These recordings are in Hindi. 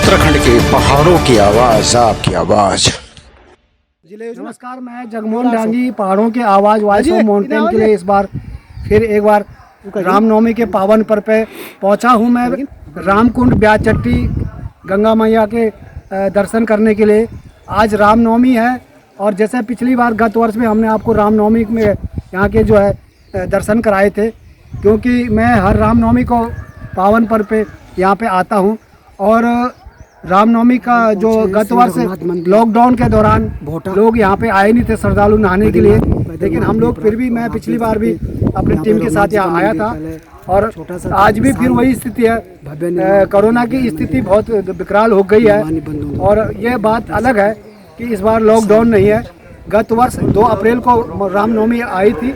उत्तराखंड के पहाड़ों की आवाज, आपकी आवाज। नमस्कार, मैं जगमोहन डांगी, पहाड़ों की आवाज़ वॉइस ऑफ माउंटेन के लिए इस बार फिर एक बार रामनवमी के पावन पर्व पे पहुंचा हूं। मैं रामकुंड ब्याचट्टी गंगा मैया के दर्शन करने के लिए। आज रामनवमी है और जैसे पिछली बार गत वर्ष में हमने आपको रामनवमी में यहाँ के जो है दर्शन कराए थे, क्योंकि मैं हर रामनवमी को पावन पर्व पे यहाँ पे आता हूँ। और रामनवमी का जो गत वर्ष लॉकडाउन के दौरान लोग यहाँ पे आए नहीं थे श्रद्धालु नहाने के लिए, लेकिन हम लोग फिर भी, मैं पिछली बार भी अपनी टीम के साथ यहाँ आया था और आज भी फिर वही स्थिति है। कोरोना की स्थिति बहुत विकराल हो गई है और ये बात अलग है कि इस बार लॉकडाउन नहीं है। गत वर्ष 2 अप्रैल को रामनवमी आई थी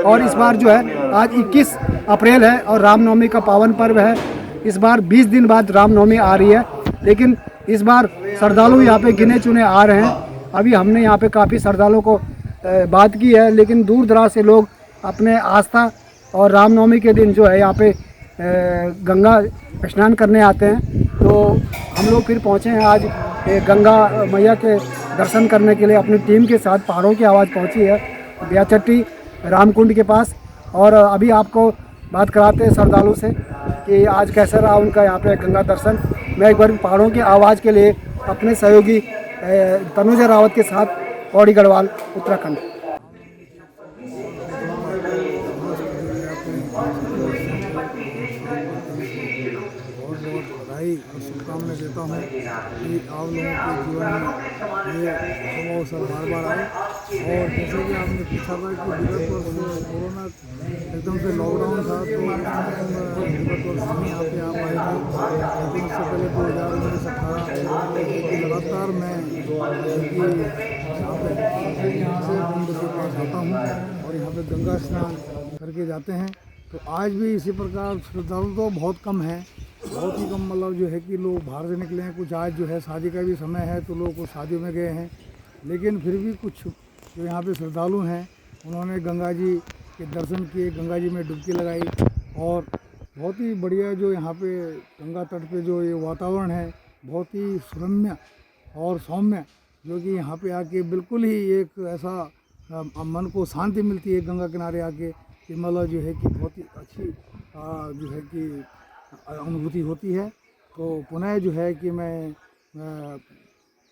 और इस बार जो है आज 21 अप्रैल है और रामनवमी का पावन पर्व है। इस बार 20 दिन बाद रामनवमी आ रही है, लेकिन इस बार श्रद्धालु यहाँ पे गिने चुने आ रहे हैं। अभी हमने यहाँ पे काफ़ी श्रद्धालुओं को बात की है, लेकिन दूर दराज से लोग अपने आस्था और रामनवमी के दिन जो है यहाँ पे गंगा स्नान करने आते हैं। तो हम लोग फिर पहुँचे हैं आज गंगा मैया के दर्शन करने के लिए अपनी टीम के साथ। पहाड़ों की आवाज़ पहुँची है ब्याचट्टी रामकुंड के पास और अभी आपको बात कराते हैं श्रद्धालु से कि आज कैसा रहा उनका यहाँ पे गंगा दर्शन। मैं एक बार पहाड़ों की आवाज़ के लिए अपने सहयोगी तनुजा रावत के साथ पौड़ी गढ़वाल, उत्तराखंड। बधाई और शुभकामनाएं देता हूँ कि आप लोगों के जीवन में ये शुभ अवसर बार बार आए। और जैसे कि आपने पूछा था कि विगत वर्ष कोरोना एकदम से लॉकडाउन था, तो विगत वर्ष नहीं यहाँ पे आ पाए थे, लेकिन उससे पहले 2019-18 लगातार मैं यहाँ से कुंड के पास आता हूँ और यहाँ पे गंगा स्नान करके जाते हैं। तो आज भी इसी प्रकार श्रद्धालु तो बहुत कम है, बहुत ही कम, मतलब जो है कि लोग बाहर से निकले हैं। कुछ आज जो है शादी का भी समय है तो लोग कुछ शादियों में गए हैं, लेकिन फिर भी कुछ जो यहाँ पे श्रद्धालु हैं उन्होंने गंगा जी के दर्शन किए, गंगा जी में डुबकी लगाई। और बहुत ही बढ़िया जो यहाँ पे गंगा तट पे जो ये वातावरण है बहुत ही सुरम्य और सौम्य, जो कि यहाँ पे आके बिल्कुल ही एक ऐसा मन को शांति मिलती है गंगा किनारे आके, कि मतलब जो है कि बहुत ही अच्छी जो है कि अनुभूति होती है। तो पुनः जो है कि मैं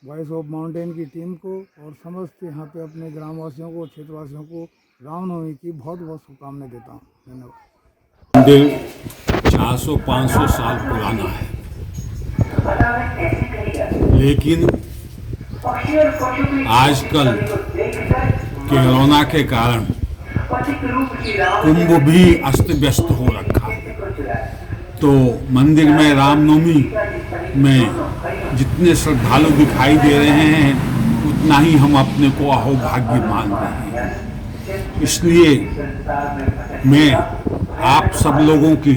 वॉइस ऑफ माउंटेन की टीम को और समस्त यहाँ पे अपने ग्रामवासियों को, क्षेत्रवासियों को रामनवमी की बहुत बहुत शुभकामनाएं देता हूँ। धन्यवाद। मंदिर 400-500 साल पुराना है, लेकिन आजकल कोरोना के कारण कुंभ भी अस्त व्यस्त हो रखा है। तो मंदिर में रामनवमी में जितने श्रद्धालु दिखाई दे रहे हैं उतना ही हम अपने को अहोभाग्य मान रहे हैं। इसलिए मैं आप सब लोगों की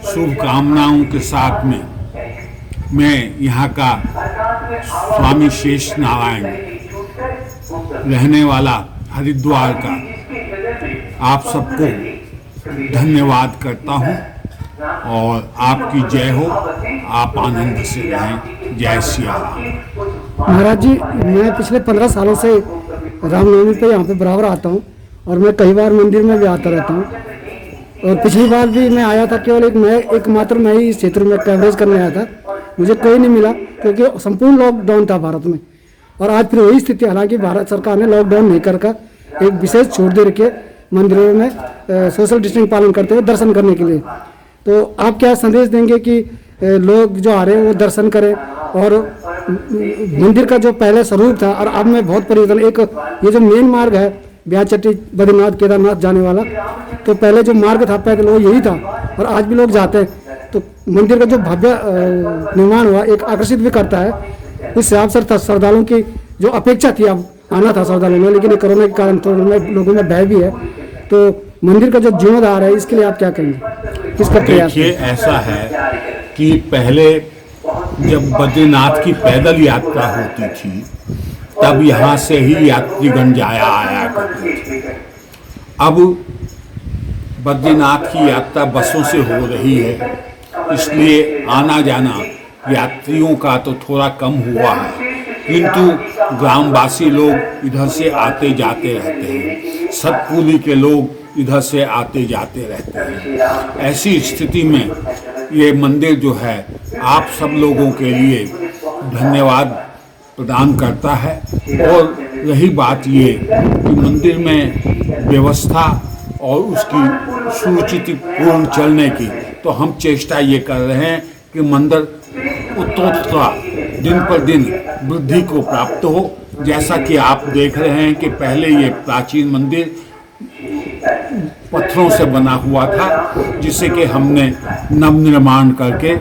शुभकामनाओं के साथ में मैं यहाँ का स्वामी शेष नारायण, रहने वाला हरिद्वार का, आप सबको धन्यवाद करता हूँ और आपकी जय हो। आप आनंद से रहें। जय सिया राम। महाराज जी, मैं पिछले 15 सालों से रामनवमी पे यहाँ पे बराबर आता हूँ और मैं कई बार मंदिर में भी आता रहता हूँ। और पिछली बार भी मैं आया था, केवल एकमात्र मैं ही इस क्षेत्र में कवरेज करने आया था, मुझे कोई नहीं मिला क्योंकि संपूर्ण लॉकडाउन था भारत में। और आज फिर वही स्थिति, हालांकि भारत सरकार ने लॉकडाउन नहीं कर एक विशेष छूट दे रखी है मंदिरों में सोशल डिस्टेंस पालन करते हुए दर्शन करने के लिए। तो आप क्या संदेश देंगे कि लोग जो आ रहे हैं वो दर्शन करें और मंदिर का जो पहले स्वरूप था और अब में बहुत परिवर्तन, एक ये जो मेन मार्ग है ब्याचट्टी बद्रीनाथ केदारनाथ जाने वाला, तो पहले जो मार्ग था पैदल वो यही था और आज भी लोग जाते हैं। तो मंदिर का जो भव्य निर्माण हुआ एक आकर्षित भी करता है। इस हिसाब से श्रद्धालुओं की जो अपेक्षा थी, अब आना था श्रद्धालुओं में, लेकिन कोरोना के कारण तो लोगों में भय भी है। तो मंदिर का जो जीर्णोद्धार है इसके लिए आप क्या कहेंगे, किसका प्रयास? देखिए, ऐसा है कि पहले जब बद्रीनाथ की पैदल यात्रा होती थी तब यहाँ से ही यात्रीगण जाया आया करते थे। अब बद्रीनाथ की यात्रा बसों से हो रही है, इसलिए आना जाना यात्रियों का तो थोड़ा कम हुआ है, किंतु ग्रामवासी लोग इधर से आते जाते रहते हैं, सतपुली के लोग इधर से आते जाते रहते हैं। ऐसी स्थिति में ये मंदिर जो है आप सब लोगों के लिए धन्यवाद प्रदान करता है। और रही बात ये कि मंदिर में व्यवस्था और उसकी सुचितिपूर्ण चलने की, तो हम चेष्टा ये कर रहे हैं कि मंदिर उत्तरोत्तर दिन पर दिन वृद्धि को प्राप्त हो। जैसा कि आप देख रहे हैं कि पहले ये प्राचीन मंदिर पत्थरों से बना हुआ था, जिसे कि हमने नवनिर्माण करके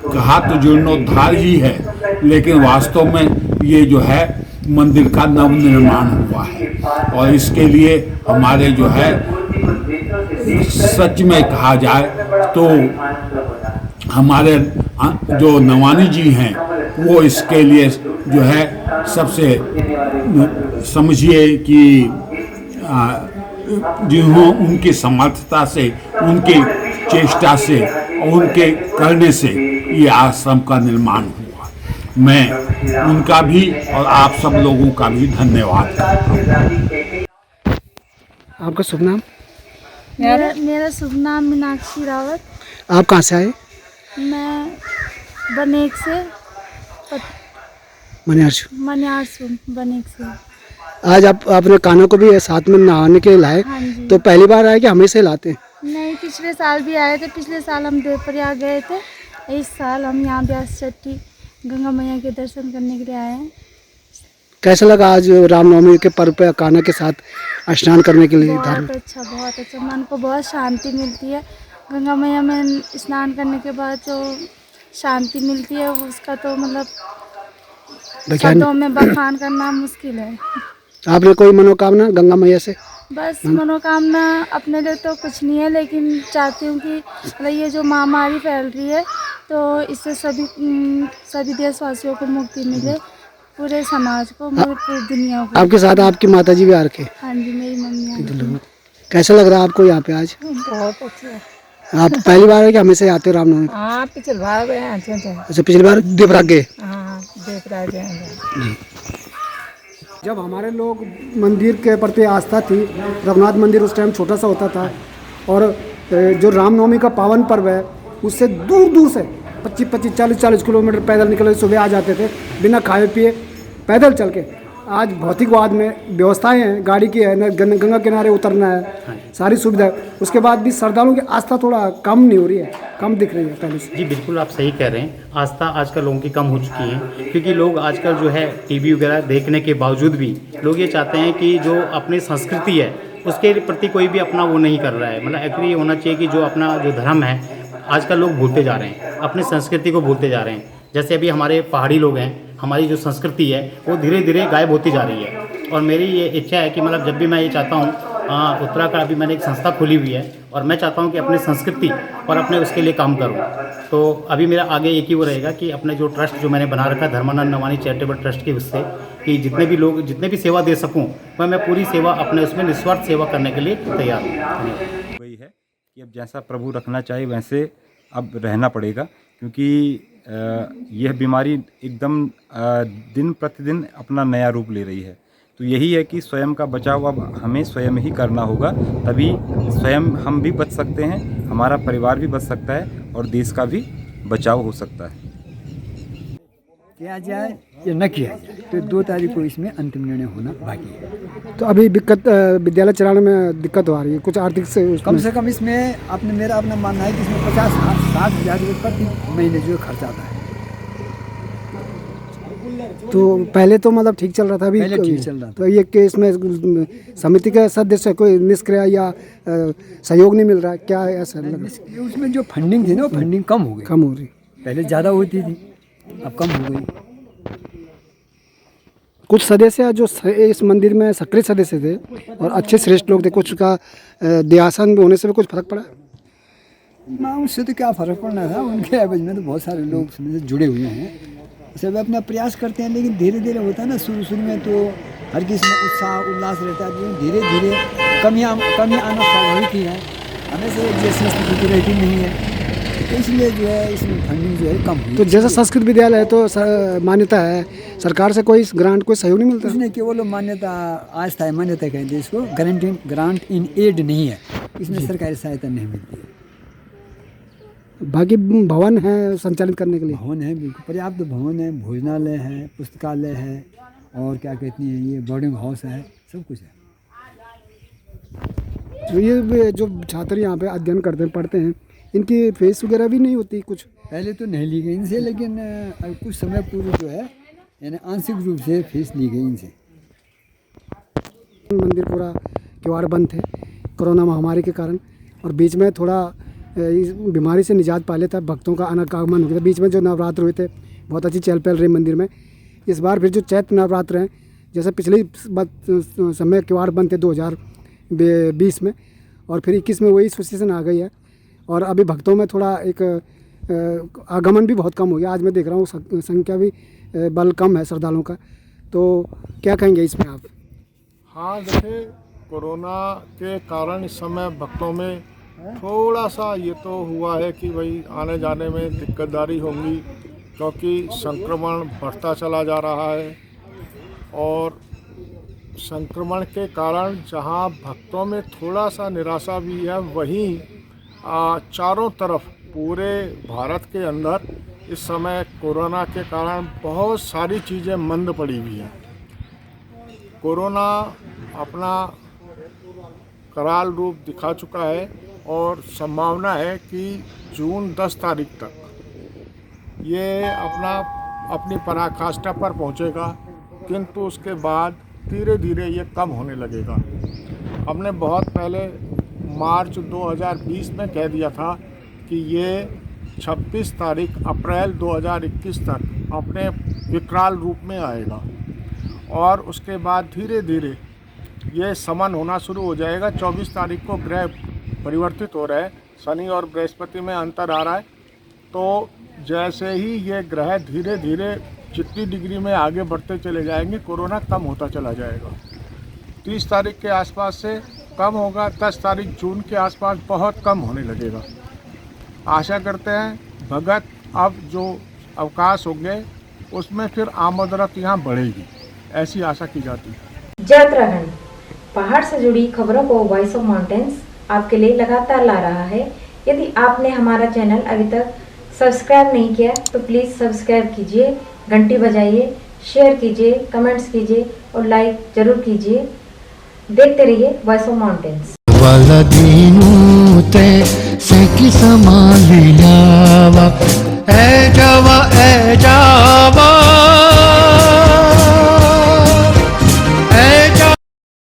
कहा तो जीर्णोद्धार ही है, लेकिन वास्तव में ये जो है मंदिर का नवनिर्माण हुआ है। और इसके लिए हमारे जो है सच में कहा जाए तो हमारे जो नवानी जी हैं वो इसके लिए जो है सबसे समझिए कि जिन्हों उनकी समर्थता से, उनकी चेष्टा से और उनके करने से ये आश्रम का निर्माण हुआ। मैं उनका भी और आप सब लोगों का भी धन्यवाद करता हूँ। आपका शुभ नाम? मेरा शुभ नाम मीनाक्षी रावत। आप कहाँ से आए? मैं बनेक से मनियारसू बनेक से। आज आपने कान्हा को भी साथ में नहाने के लिए लाए। हाँ जी। तो पहली बार आए कि हमेशा ही लाते हैं? नहीं, पिछले साल भी आए थे। पिछले साल हम देवप्रयाग गए थे। इस साल हम यहाँ व्यास चट्टी गंगा मैया के दर्शन करने के लिए आए हैं। कैसा लगा आज रामनवमी के पर्व पे कान्हा के साथ स्नान करने के लिए? बहुत अच्छा। मन को बहुत शांति मिलती है। गंगा मैया में स्नान करने के बाद जो शांति मिलती है उसका तो मतलब शब्दों में बखान करना मुश्किल है। आपने कोई मनोकामना गंगा मैया से? बस मनोकामना अपने लिए तो कुछ नहीं है, लेकिन चाहती हूँ कि मतलब ये जो महामारी फैल रही है तो इससे सभी देशवासियों को मुक्ति मिले, पूरे समाज को, पूरी दुनिया को। आपके साथ आपकी माता जी भी आ रखे? हाँ जी, मेरी मम्मी। कैसा लग रहा है आपको यहाँ पे आज? बहुत अच्छा। आप पहली बार है कि हमेशा आते हो रामनवमी? हाँ, पिछली बार गए। अच्छा, पिछली बार देवराग गए? हाँ, देवराग गए। जब हमारे लोग मंदिर के प्रति आस्था थी, रघुनाथ मंदिर उस टाइम छोटा सा होता था, और जो रामनवमी का पावन पर्व है उससे दूर दूर से 25-25, 40-40 किलोमीटर पैदल निकल सुबह आ जाते थे, बिना खाए पिए पैदल चल के। आज भौतिकवाद में व्यवस्थाएं हैं, गाड़ी की है, गंगा किनारे उतरना है, सारी सुविधा। उसके बाद भी श्रद्धालुओं की आस्था थोड़ा कम नहीं हो रही है, कम दिख रही है पहले से। जी बिल्कुल, आप सही कह रहे हैं। आस्था आजकल लोगों की कम हो चुकी है, क्योंकि लोग आजकल जो है टीवी वगैरह देखने के बावजूद भी लोग ये चाहते हैं कि जो अपनी संस्कृति है उसके प्रति कोई भी अपना वो नहीं कर रहा है। मतलब एक्चुअली ये होना चाहिए कि जो अपना जो धर्म है आजकल लोग भूलते जा रहे हैं, अपनी संस्कृति को भूलते जा रहे हैं। जैसे अभी हमारे पहाड़ी लोग हैं, हमारी जो संस्कृति है वो धीरे धीरे गायब होती जा रही है। और मेरी ये इच्छा है कि मतलब जब भी मैं ये चाहता हूँ, उत्तराखंड अभी मैंने एक संस्था खोली हुई है और मैं चाहता हूँ कि अपनी संस्कृति और अपने उसके लिए काम करूँ। तो अभी मेरा आगे एक ही वो रहेगा कि अपने जो ट्रस्ट जो मैंने बना रखा है धर्मानंद नवानी चैरिटेबल ट्रस्ट के, उससे कि जितने भी लोग जितने भी सेवा दे सकूँ मैं पूरी सेवा अपने उसमें निस्वार्थ सेवा करने के लिए तैयार हूँ। वही है कि अब जैसा प्रभु रखना चाहिए वैसे अब रहना पड़ेगा, क्योंकि यह बीमारी एकदम दिन प्रतिदिन अपना नया रूप ले रही है। तो यही है कि स्वयं का बचाव अब हमें स्वयं ही करना होगा, तभी स्वयं हम भी बच सकते हैं, हमारा परिवार भी बच सकता है और देश का भी बचाव हो सकता है। किया जाए या न किया जाए, तो 2 तारीख को इसमें अंतिम निर्णय होना बाकी है। तो अभी दिक्कत विद्यालय चलाने में दिक्कत आ रही है कुछ आर्थिक से कम इसमें मेरा अपना मानना है कि इसमें 50-60 हज़ार रुपये प्रति महीने जो खर्चा आता है। तो पहले तो मतलब ठीक चल रहा था, अभी पहले ठीक चल रहा था। तो ये केस में समिति के सदस्य कोई निष्क्रिय या सहयोग नहीं मिल रहा, क्या है ऐसा लग रहा है? उसमें जो फंडिंग थी ना, वो फंडिंग कम हो गई। कम हो रही, पहले ज़्यादा होती थी, अब कम हो गई। कुछ सदस्य जो इस मंदिर में सक्रिय सदस्य थे और अच्छे श्रेष्ठ लोग थे, कुछ का देहासन होने से भी कुछ फर्क पड़ा? ना, उससे तो क्या फ़र्क पड़ना था, उनके एवज में तो बहुत सारे लोग उसमें से जुड़े हुए हैं, सब अपना प्रयास करते हैं। लेकिन धीरे धीरे होता है ना, शुरू में तो हर किसी में उत्साह उल्लास रहता है, धीरे धीरे कमियाँ आना स्वाभाविक ही है। हमें से एक जैसी स्थिति रहती नहीं है, तो इसलिए जो है इसमें फंडिंग जो है कम हुई। तो जैसा संस्कृत विद्यालय है तो मान्यता है, सरकार से कोई ग्रांट कोई सहयोग नहीं मिलता? इसने केवल मान्यता आस्था है, मान्यता कहते हैं इसको, ग्रांट इन एड नहीं है, इसमें सरकारी सहायता नहीं मिलती है। बाकी भवन है संचालित करने के लिए? भवन है, बिल्कुल पर्याप्त भवन है, भोजनालय है, पुस्तकालय है, और क्या कहती हैं ये बोर्डिंग हाउस है, सब कुछ है। तो ये जो छात्र यहाँ पे अध्ययन करते हैं, पढ़ते हैं, इनकी फीस वगैरह भी नहीं होती कुछ? पहले तो नहीं ली गई इनसे, लेकिन कुछ समय पूर्व जो है यानी आंशिक रूप से फीस ली गई इनसे। मंदिर पूरा किवाड़ बंद थे कोरोना महामारी के कारण, और बीच में थोड़ा इस बीमारी से निजात पा लेता, भक्तों का आगमन हो गया था। बीच में जो नवरात्र हुए थे बहुत अच्छी चहल पहल रही मंदिर में। इस बार फिर जो चैत्र नवरात्र हैं, जैसे पिछले समय किवाड़ बंद थे 2020 में, और फिर 21 में वही सिचुएशन आ गई है, और अभी भक्तों में थोड़ा एक आगमन भी बहुत कम हो गया। आज मैं देख रहा हूँ संख्या भी बल कम है श्रद्धालुओं का, तो क्या कहेंगे इसमें आप? हाँ देखिए, कोरोना के कारण इस समय भक्तों में थोड़ा सा ये तो हुआ है कि भाई आने जाने में दिक्कतदारी होंगी, क्योंकि संक्रमण बढ़ता चला जा रहा है, और संक्रमण के कारण जहाँ भक्तों में थोड़ा सा निराशा भी है, वहीं चारों तरफ पूरे भारत के अंदर इस समय कोरोना के कारण बहुत सारी चीज़ें मंद पड़ी हुई हैं। कोरोना अपना कराल रूप दिखा चुका है, और संभावना है कि जून 10 तारीख तक ये अपनी पराकाष्ठा पर पहुंचेगा, किंतु उसके बाद धीरे धीरे ये कम होने लगेगा। हमने बहुत पहले मार्च 2020 में कह दिया था कि ये 26 तारीख अप्रैल 2021 तक अपने विकराल रूप में आएगा, और उसके बाद धीरे धीरे ये समन होना शुरू हो जाएगा। 24 तारीख को ग्रह परिवर्तित हो रहा है, शनि और बृहस्पति में अंतर आ रहा है, तो जैसे ही ये ग्रह धीरे धीरे जितनी डिग्री में आगे बढ़ते चले जाएंगे, कोरोना कम होता चला जाएगा। 30 तारीख के आसपास से कम होगा, 10 तारीख जून के आसपास बहुत कम होने लगेगा। आशा करते हैं भगत अब जो अवकाश होंगे उसमें फिर आमदरफ्त यहाँ बढ़ेगी, ऐसी आशा की जाती है। यात्राखंड पहाड़ से जुड़ी खबरों को वॉइस ऑफ माउंटेन्स आपके लिए लगातार ला रहा है। यदि आपने हमारा चैनल अभी तक सब्सक्राइब नहीं किया तो प्लीज़ सब्सक्राइब कीजिए, घंटी बजाइए, शेयर कीजिए, कमेंट्स कीजिए और लाइक जरूर कीजिए। देखते रहिए वॉइस ऑफ माउंटेन्स। वाला दीनू ते से की समालियावा ए जवा